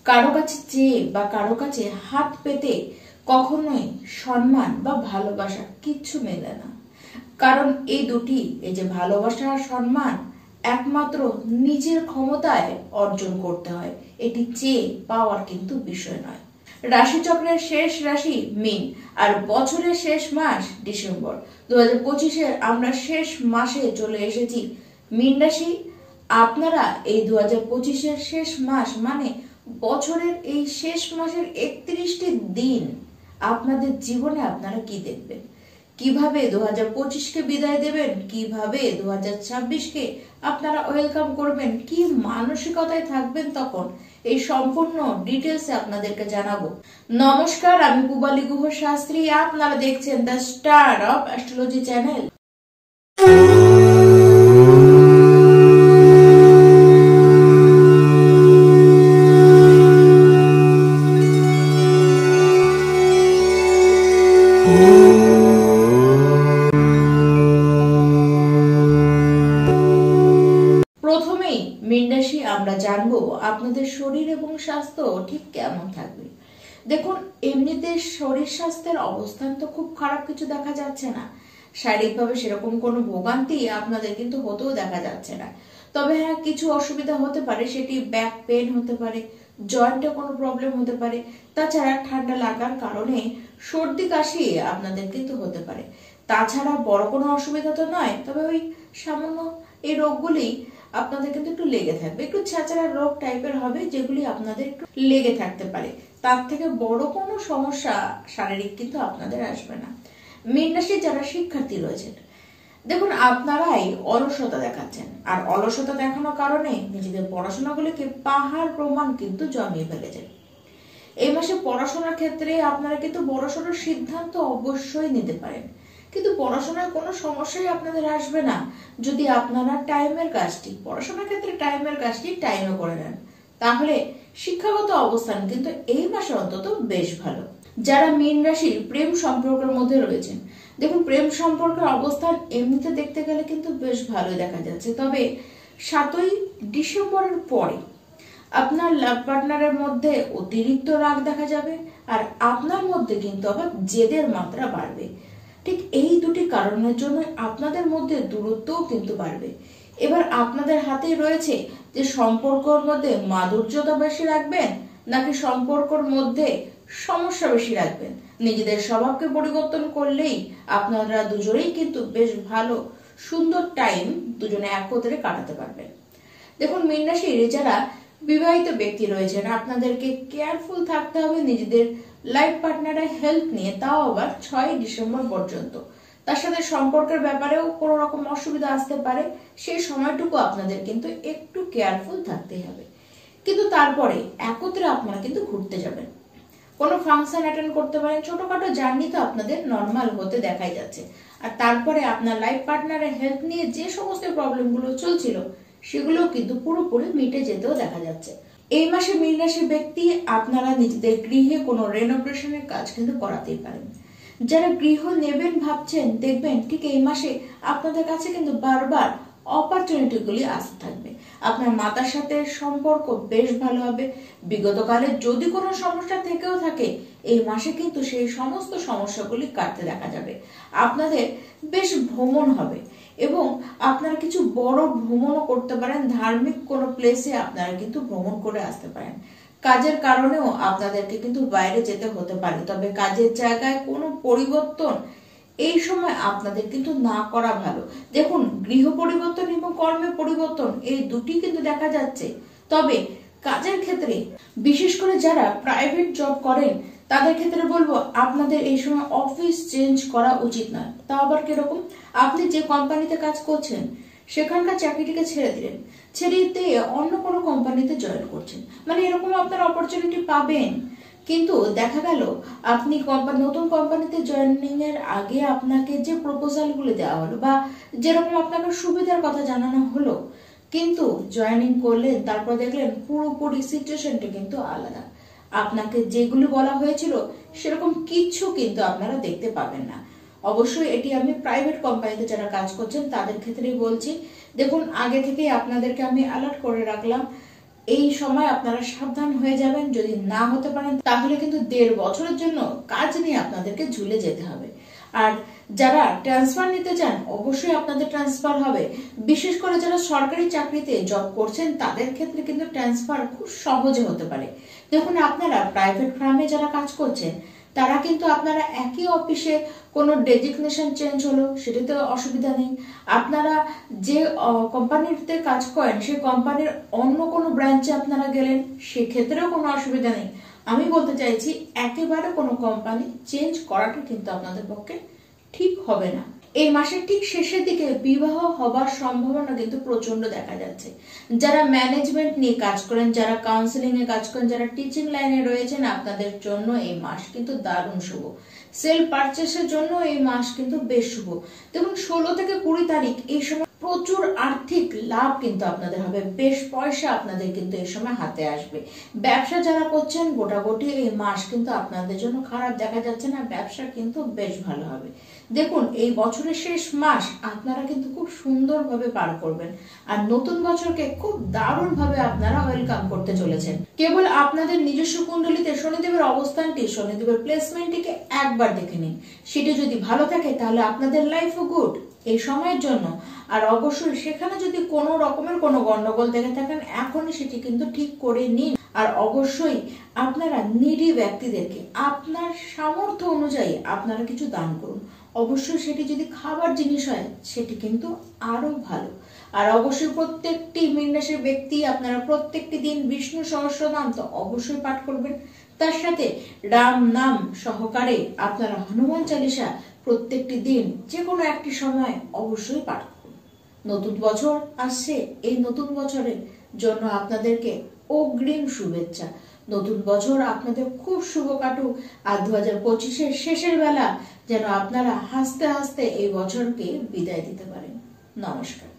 কারো কাছে চেয়ে বা কারো কাছে হাত পেতে কখনোই সম্মান বা ভালোবাসা কিচ্ছু মেলে না। কারণ এই দুটি, এই যে ভালোবাসা আর সম্মান, একমাত্র নিজের ক্ষমতায় অর্জন করতে হয়। এটি চেয়ে পাওয়ার কিন্তু বিষয় নয়। রাশিচক্রের শেষ রাশি মীন, আর বছরের শেষ মাস ডিসেম্বর। 2025-এর আমরা শেষ মাসে চলে এসেছি। মীন রাশি, আপনারা এই 2025-এর শেষ মাস মানে বছরের এই শেষ মাসের 31টি দিন আপনাদের জীবনে আপনারা কি দেখবেন, কিভাবে 2025-কে বিদায় দেবেন, কিভাবে 2026-কে আপনারা ওয়েলকাম করবেন, কি মানসিকতায় থাকবেন তখন, এই সম্পূর্ণ ডিটেলসে আপনাদেরকে জানাবো। নমস্কার, আমি পূবালী গুহ শাস্ত্রী। আপনারা দেখছেন the star of astrology channel. প্রথমেই মীন রাশি, আমরা জানবো আপনাদের শরীর এবং স্বাস্থ্য ঠিক কেমন থাকবে। দেখুন, এমনিতে শরীর স্বাস্থ্যের অবস্থান তো খুব খারাপ কিছু দেখা যাচ্ছে না। শারীরিকভাবে সেরকম কোনো ভোগান্তি আপনাদের কিন্তু হতেও দেখা যাচ্ছে না। তবে হ্যাঁ, কিছু অসুবিধা হতে পারে, সেটি ব্যাক পেন হতে পারে, জয়েন্টে কোনো প্রবলেম হতে পারে। তাছাড়া ঠান্ডা লাগার কারণে সর্দি কাশি আপনাদের কিন্তু হতে পারে। তাছাড়া বড় কোনো অসুবিধা তো নয়, তবে ওই সামান্য এই রোগগুলি আপনাদের কিন্তু একটু লেগে থাকবে, একটু ছেঁচড়া রোগ টাইপের হবে, যেগুলি আপনাদের একটু লেগে থাকতে পারে। তার থেকে বড় কোনো সমস্যা শারীরিক কিন্তু আপনাদের আসবে না। মীন রাশির যারা শিক্ষার্থী রয়েছেন, দেখুন আপনারাই অলসতা দেখাচ্ছেন, আর অলসতা দেখানোর কারণে নিজেদের পড়াশোনাগুলিকে পাহাড় প্রমাণ কিন্তু জমিয়ে ফেলেছেন। এই মাসে পড়াশোনার ক্ষেত্রে আপনারা কিন্তু বড়সড় সিদ্ধান্ত অবশ্যই নিতে পারেন, কিন্তু পড়াশোনায় কোনো সমস্যাই আপনাদের আসবে না যদি আপনারা টাইমের কাজটি, পড়াশোনার ক্ষেত্রে টাইমের কাজটি টাইমে করে নেন। তাহলে শিক্ষাগত অবস্থান কিন্তু এই মাসে অন্তত বেশ ভালো। যারা মীন রাশির প্রেম সম্পর্কের মধ্যে রয়েছেন, দেখুন প্রেম সম্পর্কের অবস্থান এমনিতে দেখতে গেলে কিন্তু বেশ ভালোই দেখা যাচ্ছে। তবে 7ই ডিসেম্বরের পরে আপনার লাভ পার্টনারের মধ্যে অতিরিক্ত রাগ দেখা যাবে, আর আপনার মধ্যে কিন্তু আবার জেদের মাত্রা বাড়বে। ঠিক এই দুটি কারণের জন্য আপনাদের মধ্যে দূরত্বও কিন্তু বাড়বে। এবার আপনাদের হাতেই রয়েছে যে সম্পর্কের মধ্যে মাধুর্যতা বেশি রাখবেন নাকি সম্পর্কের মধ্যে সমস্যা বেশি রাখবেন। নিজেদের স্বভাবকে পরিবর্তন করলেই আপনারা দুজনেই কিন্তু বেশ ভালো সুন্দর টাইম দুজনে একত্রে কাটাতে পারবেন। দেখুন, মীন রাশির যারা বিবাহিত ব্যক্তি রয়েছেন, আপনাদেরকে কেয়ারফুল থাকতে হবে নিজেদের লাইফ পার্টনারের হেল্প নিয়ে, তাও আবার 6ই ডিসেম্বর পর্যন্ত। তার সাথে সম্পর্কের ব্যাপারেও কোনো রকম অসুবিধা আসতে পারে, সেই সময়টুকু আপনাদের কিন্তু একটু কেয়ারফুল থাকতেই হবে। কিন্তু তারপরে একত্রে আপনারা কিন্তু ঘুরতে যাবেন, কোনো ফাংশন অ্যাটেন্ড করতে পারেন, ছোটখাটো জার্নি তো আপনাদের নর্মাল হতে দেখাই যাচ্ছে। আর তারপরে আপনার লাইফ পার্টনারের হেল্প নিয়ে যে সমস্ত প্রবলেমগুলো চলছিল সেগুলো কিন্তু পুরোপুরি মিটে যেতেও দেখা যাচ্ছে। এই মাসে মীন রাশির ব্যক্তি আপনারা নিজেদের গৃহে কোনো রেনোভেশনের কাজ কিন্তু করাতেই পারেন। যারা গৃহ নেবেন ভাবছেন, দেখবেন ঠিক এই মাসে আপনাদের কাছে কিন্তু বারবার অপরচুনিটিগুলি আসতে থাকবে। আপনার মাতার সাথে সম্পর্ক বেশ ভালো হবে। বিগত কালে যদি কোনো সমস্যা থেকেও থাকে, এই মাসে কিন্তু সেই সমস্ত সমস্যাগুলি কাটতে দেখা যাবে। আপনাদের বেশ ভ্রমণ হবে এবং আপনারা কিছু বড় ভ্রমণও করতে পারেন। ধার্মিক কোনো প্লেসে আপনারা কিন্তু ভ্রমণ করে আসতে পারেন। কাজের কারণেও আপনাদেরকে কিন্তু বাইরে যেতে হতে পারে, তবে কাজের জায়গায় কোনো পরিবর্তন এই সময় আপনাদের কিন্তু না করা ভালো। দেখুন, গৃহ পরিবর্তন এবং কর্মের পরিবর্তন এই দুটি কিন্তু দেখা যাচ্ছে। তবে কাজের ক্ষেত্রে, বিশেষ করে যারা প্রাইভেট জব করেন তাদের ক্ষেত্রে বলবো আপনাদের এই সময় অফিস চেঞ্জ করা উচিত নয়। তা আবার কিরকম, আপনি যে কোম্পানিতে কাজ করছেন সেখানকার চাকরিটিকে ছেড়ে দিলেন, ছেড়ে দিয়ে অন্য কোনো কোম্পানিতে জয়েন করছেন, মানে এরকম আপনার অপরচুনিটি পাবেন। কিন্তু দেখা গেল আপনি নতুন কোম্পানিতে জয়েনিং এর আগে আপনাকে যে প্রপোজালগুলো দেওয়া হলো বা যেরকম আপনাকে সুবিধার কথা জানানো হলো, কিন্তু জয়েনিং করলেন, তারপর দেখলেন পুরোপুরি সিচুয়েশনটা কিন্তু আলাদা। আপনাকে যেগুলো বলা হয়েছিল সেরকম কিছু কিন্তু আপনারা দেখতে পাবেন না। অবশ্যই এটি আমি প্রাইভেট কোম্পানিতে যারা কাজ করছেন তাদের ক্ষেত্রেই বলছি। দেখুন, আগে থেকেই আপনাদেরকে আমি অ্যালার্ট করে রাখলাম, এই সময় আপনারা সাবধান হয়ে যাবেন। যদি না হতে পারেন তাহলে কিন্তু 1.5 বছরের জন্য কাজ নিয়ে আপনাদেরকে ঝুলে যেতে হবে। আর যারা ট্রান্সফার নিতে চান অবশ্যই আপনাদের ট্রান্সফার হবে। বিশেষ করে যারা সরকারি চাকরিতে জব করছেন তাদের ক্ষেত্রে কিন্তু ট্রান্সফার খুব সহজে হতে পারে। দেখুন, আপনারা প্রাইভেট ফার্মে যারা কাজ করছেন তারা কিন্তু আপনারা একই অফিসে কোনো ডেজিগনেশন চেঞ্জ হলো সেটাতে অসুবিধা নেই। আপনারা যে কোম্পানিতে কাজ করেন সেই কোম্পানির অন্য কোনো ব্রাঞ্চে আপনারা গেলেন সেক্ষেত্রেও কোনো অসুবিধা নেই। আমি বলতে চাইছি একেবারে কোনো কোম্পানি চেঞ্জ করাটা কিন্তু আপনাদের পক্ষে ঠিক হবে না। এই মাসের ঠিক শেষের দিকে বিবাহ হবার সম্ভাবনা কিন্তু প্রচন্ড দেখা যাচ্ছে। যারা ম্যানেজমেন্ট নিয়ে কাজ করেন, যারা কাউন্সিলিং এ কাজ করেন, যারা টিচিং লাইনে রয়েছেন আপনাদের জন্য এই মাস কিন্তু দারুণ শুভ। সেল পারচেসের জন্য এই মাস কিন্তু বেশ শুভ। দেখুন, 16 থেকে 20 তারিখ এই সময় প্রচুর আর্থিক লাভ কিন্তু আপনাদের হবে। বেশ পয়সা আপনাদের কিন্তু এই সময় হাতে আসবে। ব্যবসা যারা করছেন গোটাগুটি এই মাস কিন্তু আপনাদের জন্য খারাপ দেখা যাচ্ছে না, ব্যবসা কিন্তু বেশ ভালো হবে। দেখুন, এই বছরের শেষ মাস আপনারা কিন্তু খুব সুন্দরভাবে পার করবেন আর নতুন বছরকে খুব দারুণ ভাবে আপনারা ওয়েলকাম করতে চলেছেন। কেবল আপনাদের নিজস্ব কুণ্ডলিতে শনিদেবের অবস্থানটি, শনিদেবের প্লেসমেন্টটিকে একবার দেখে নিন। সেটা যদি ভালো থাকে তাহলে আপনাদের লাইফও গুড এই সময়ের জন্য। আর অবশ্যই সেখানে যদি কোনো রকমের কোনো গন্ডগোল দেখে থাকেন এখনই সেটি কিন্তু ঠিক করে নিন। আর অবশ্যই আপনারা নিডি ব্যক্তিদেরকে আপনার সামর্থ্য অনুযায়ী আপনারা কিছু দান করুন। অবশ্যই সেটি যদি খাবার জিনিস হয় সেটি কিন্তু আরো ভালো। আর অবশ্যই প্রত্যেকটি মীন রাশির ব্যক্তি আপনারা প্রত্যেকটি দিন বিষ্ণু সহস্রনাম তো অবশ্যই পাঠ করবেন। তার সাথে রাম নাম সহকারে আপনারা হনুমান চালিসা প্রত্যেকটি দিন যে কোনো একটি সময় অবশ্যই পাঠ করুন। নতুন বছর আসছে, এই নতুন বছরের জন্য আপনাদেরকে অগ্রিম শুভেচ্ছা। নতুন বছর আপনাদের খুব শুভ কাটুক। আর 2025-এর শেষের বেলা যেন আপনারা হাসতে হাসতে এই বছরকে বিদায় দিতে পারেন। নমস্কার।